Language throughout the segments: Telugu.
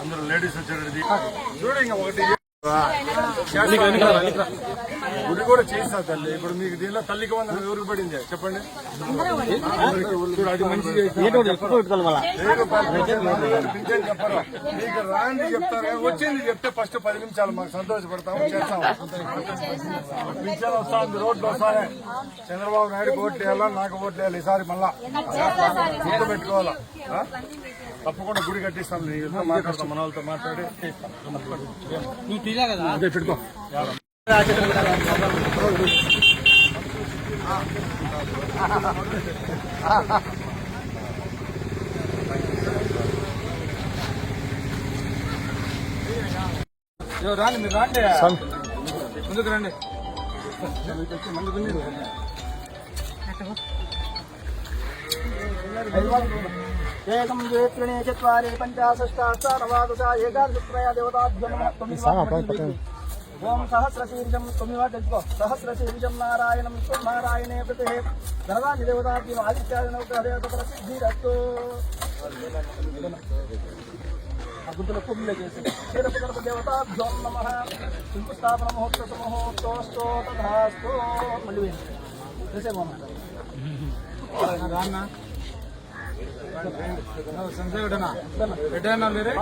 అందరూ లేడీస్ వచ్చేది చూడండి ఒకటి గుడి కూడా చేస్తా తల్లి. ఇప్పుడు మీకు దీనిలో తల్లికి వందనం ఎవరికి పడింది చెప్పండి. అది మంచిగా చెప్పరా మీకు రాండి చెప్తారా వచ్చింది చెప్తే ఫస్ట్ 10 నిమిషాలు మాకు సంతోషపడతాము చేస్తాము. పింఛన్ వస్తా ఉంది, రోడ్లు వస్తానే. చంద్రబాబు నాయుడు ఓట్లు వేయాలా, నాకు ఓట్లు వేయాలి. ఈసారి మళ్ళా గుర్తు పెట్టుకోవాలా. తప్పకుండా గుడి కట్టిస్తాం. మాట్లాడతాం, మన వాళ్ళతో మాట్లాడి అదే పెట్టుకో. రాండి, మీరు రాండి, ముందుకు రండి. ఏకం ద్వేత్రిణే చత్వారి పంచాశష్టాష్టానవాదశ ఏకాదశత్రయ దేవతాభ్యం ఓం సహస్రశీర్షం తుమివ తెలుసుకో. సహస్రశీర్షం నారాయణం నారాయణే ప్రతి ధనదాని దేవతాభ్యం ఆదిత్యాదినౌగ్రహదేవత ప్రసిద్ధిరస్తు. గుంతుల పుణ్య చేసి క్షీరపుగర్భ దేవతాభ్యోం నమః. శిల్పస్థాపన మహోత్సవ మహోత్సవస్తో తథాస్తు. మళ్ళీ చేసే రాన్న సంజయ్ ఎటైనా మీరే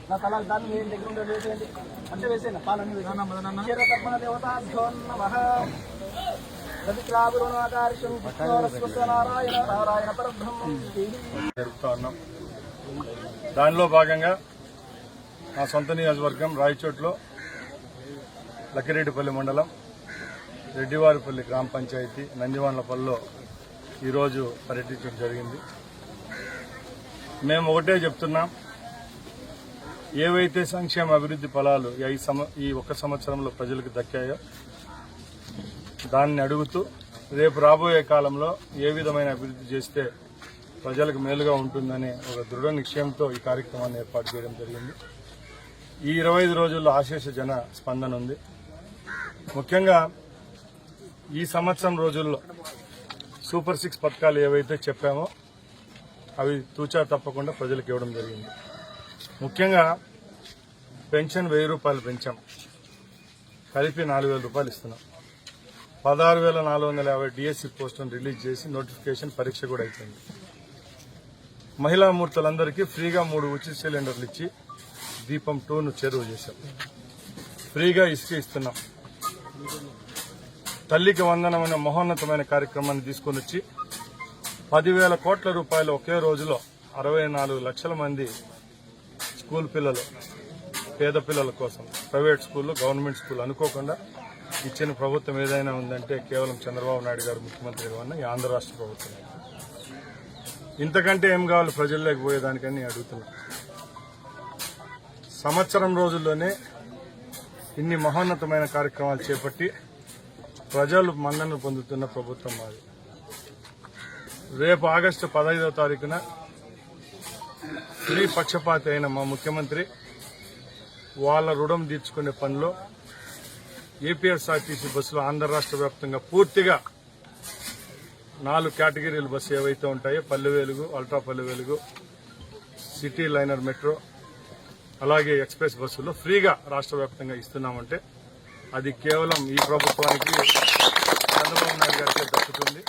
నా తల దాన్ని ఏం దగ్గర ఉండే వేసేయండి అంటే వేసేయండి. పాలన్నీ క్షీరతర్పణ దేవతాభ్యో నమః. నారాయణ పరబ్రహ్మం జరుపుతా ఉన్నాం. దానిలో భాగంగా నా సొంత నియోజకవర్గం రాయచోట్లో లక్కిరెడ్డిపల్లి మండలం రెడ్డివారిపల్లి గ్రామ పంచాయతీ నందివాన్లపల్లిలో ఈరోజు పర్యటించడం జరిగింది. మేము ఒకటే చెప్తున్నాం, ఏవైతే సంక్షేమ అభివృద్ధి ఫలాలు ఈ 1 సంవత్సరంలో ప్రజలకు దక్కాయో దాన్ని అడుగుతూ రేపు రాబోయే కాలంలో ఏ విధమైన అభివృద్ధి చేస్తే ప్రజలకు మేలుగా ఉంటుందనే ఒక దృఢ నిశ్చయంతో ఈ కార్యక్రమాన్ని ఏర్పాటు చేయడం జరిగింది. ఈ 25 రోజుల్లో ఆశేష జన స్పందన ఉంది. ముఖ్యంగా ఈ సంవత్సరం రోజుల్లో సూపర్ 6 పథకాలు ఏవైతే చెప్పామో అవి తూచా తప్పకుండా ప్రజలకు ఇవ్వడం జరిగింది. ముఖ్యంగా పెన్షన్ 1000 రూపాయలు పెంచాం, కలిపి 4000 రూపాయలు ఇస్తున్నాం. 16,450 డిఎస్సి పోస్టులను రిలీజ్ చేసి నోటిఫికేషన్ పరీక్ష కూడా అయిపోయింది. మహిళా మూర్తులందరికీ ఫ్రీగా 3 ఉచిత సిలిండర్లు ఇచ్చి దీపం 2ను చేరువ చేశాం. ఫ్రీగా ఇసుక ఇస్తున్నాం. తల్లికి వందనం అనే మహోన్నతమైన కార్యక్రమాన్ని తీసుకుని వచ్చి 10,000 కోట్ల రూపాయలు ఒకే రోజులో 64 లక్షల మంది స్కూల్ పిల్లలు, పేద పిల్లల కోసం ప్రైవేట్ స్కూళ్ళు, గవర్నమెంట్ స్కూల్ అనుకోకుండా ఇచ్చిన ప్రభుత్వం ఏదైనా ఉందంటే కేవలం చంద్రబాబు నాయుడు గారు ముఖ్యమంత్రిగా ఉన్న ఈ ఆంధ్ర రాష్ట్ర ప్రభుత్వం. ఇంతకంటే ఏం కావాలి ప్రజల్లోకి పోయేదానికని అడుగుతున్నా. సంవత్సరం రోజుల్లోనే ఇన్ని మహోన్నతమైన కార్యక్రమాలు చేపట్టి ప్రజలు మన్ననలు పొందుతున్న ప్రభుత్వం మాది. రేపు ఆగస్టు 15వ తారీఖున స్త్రీ పక్షపాతి అయిన మా ముఖ్యమంత్రి వాళ్ళ రుణం తీర్చుకునే పనిలో ఏపీఎస్ఆర్టీసీ బస్సులు ఆంధ్ర రాష్ట్ర వ్యాప్తంగా పూర్తిగా 4 కేటగిరీల బస్సు ఏవైతే ఉంటాయో Palle Velugu, ultra Palle Velugu, city liner metro, అలాగే ఎక్స్ప్రెస్ బస్సుల్లో ఫ్రీగా రాష్ట్ర వ్యాప్తంగా ఇస్తున్నామంటే అది కేవలం ఈ ప్రభుత్వానికి చంద్రబాబు నాయుడు గారికి దక్కుతుంది.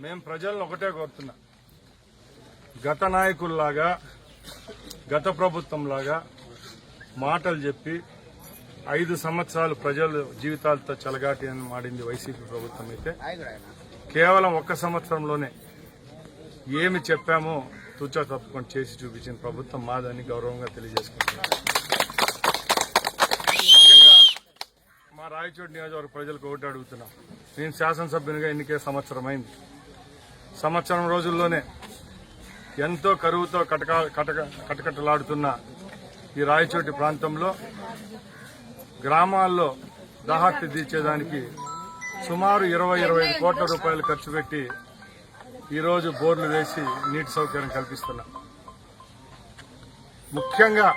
మేము ప్రజలను ఒకటే కోరుతున్నా, గత నాయకుల్లాగా గత ప్రభుత్వంలాగా మాటలు చెప్పి 5 సంవత్సరాలు ప్రజల జీవితాలతో చెలగాటి అని మాడింది వైసీపీ ప్రభుత్వం అయితే కేవలం 1 సంవత్సరంలోనే ఏమి చెప్పామో తూచా తప్పకుండా చేసి చూపించిన ప్రభుత్వం మాదని గౌరవంగా తెలియజేసుకుంటున్నాం. ముఖ్యంగా మా రాయచోటి నియోజకవర్గ ప్రజలకు ఒకటి అడుగుతున్నాం. నేను శాసనసభ్యునిగా ఎన్నికే సంవత్సరం అయింది. సంవత్సరం రోజుల్లోనే ఎంతో కరువుతో కటకటలాడుతున్న ఈ రాయచోటి ప్రాంతంలో గ్రామాల్లో దాహార్తి తీర్చేదానికి సుమారు 20-25 కోట్ల రూపాయలు ఖర్చు పెట్టి ఈరోజు బోర్లు వేసి నీటి సౌకర్యం కల్పిస్తున్నాం. ముఖ్యంగా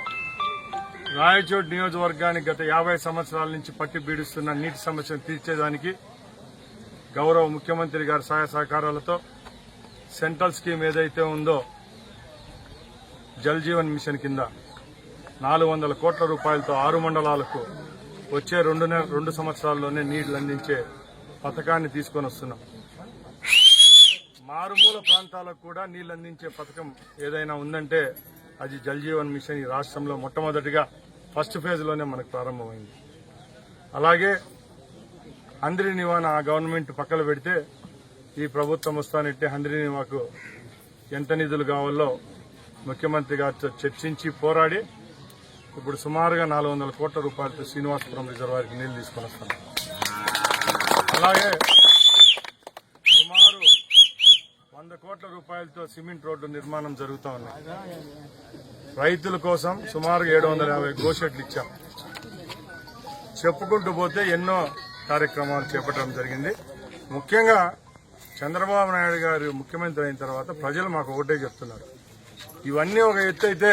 రాయచోటి నియోజకవర్గానికి గత 50 సంవత్సరాల నుంచి పట్టి బీడిస్తున్న నీటి సమస్యను తీర్చేదానికి గౌరవ ముఖ్యమంత్రి గారి సహాయ సహకారాలతో సెంట్రల్ స్కీమ్ ఏదైతే ఉందో జల్ జీవన్ మిషన్ కింద 400 కోట్ల రూపాయలతో 6 మండలాలకు వచ్చే 2 సంవత్సరాల్లోనే నీళ్లు అందించే పథకాన్ని తీసుకొని వస్తున్నాం. మారుమూల ప్రాంతాలకు కూడా నీళ్లు అందించే పథకం ఏదైనా ఉందంటే అది జల్ జీవన్ మిషన్ ఈ రాష్ట్రంలో మొట్టమొదటిగా ఫస్ట్ ఫేజ్లోనే మనకు ప్రారంభమైంది. అలాగే హంద్రీ నివాన గవర్నమెంట్ పక్కన పెడితే ఈ ప్రభుత్వం వస్తానంటే హంద్రీ నివాకు ఎంత నిధులు కావాలో ముఖ్యమంత్రి గారితో చర్చించి పోరాడి ఇప్పుడు సుమారుగా 400 కోట్ల రూపాయలతో శ్రీనివాసపురం రిజర్వాయర్కి నీళ్లు తీసుకొని వస్తాం. అలాగే సుమారు 100 కోట్ల రూపాయలతో సిమెంట్ రోడ్డు నిర్మాణం జరుగుతూ ఉన్నాయి. రైతుల కోసం సుమారు 750 గోషెట్లు ఇచ్చాం. చెప్పుకుంటూ పోతే ఎన్నో కార్యక్రమాలు చేపట్టడం జరిగింది. ముఖ్యంగా చంద్రబాబు నాయుడు గారు ముఖ్యమంత్రి అయిన తర్వాత ప్రజలు మాకు ఒకటే చెప్తున్నారు. ఇవన్నీ ఒక ఎత్తు అయితే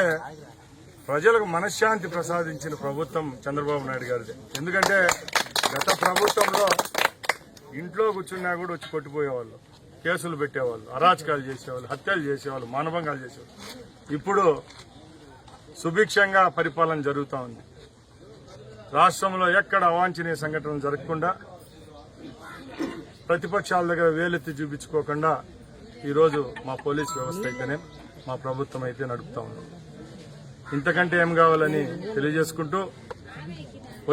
ప్రజలకు మనశ్శాంతి ప్రసాదించిన ప్రభుత్వం చంద్రబాబు నాయుడు గారిదే. ఎందుకంటే గత ప్రభుత్వంలో ఇంట్లో కూర్చున్నా కూడా వచ్చి కొట్టిపోయేవాళ్ళు, కేసులు పెట్టేవాళ్ళు, అరాచకాలు చేసేవాళ్ళు, హత్యలు చేసేవాళ్ళు, మానభంగాలు చేసేవాళ్ళు. ఇప్పుడు సుభిక్షంగా పరిపాలన జరుగుతూ ఉంది. రాష్ట్రంలో ఎక్కడ అవాంఛనీయ సంఘటనలు జరగకుండా, ప్రతిపక్షాల దగ్గర వేలెత్తి చూపించుకోకుండా ఈరోజు మా పోలీస్ వ్యవస్థ అయితేనే మా ప్రభుత్వం అయితే నడుపుతా ఉన్నాం. ఇంతకంటే ఏం కావాలని తెలియజేసుకుంటూ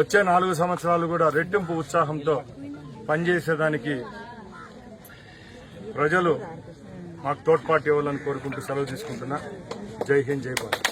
వచ్చే 4 సంవత్సరాలు కూడా రెట్టింపు ఉత్సాహంతో పనిచేసేదానికి ప్రజలు మాకు తోడ్పాటు ఇవ్వాలని కోరుకుంటూ సెలవు తీసుకుంటున్నా. జై హింద్, జై భారత్.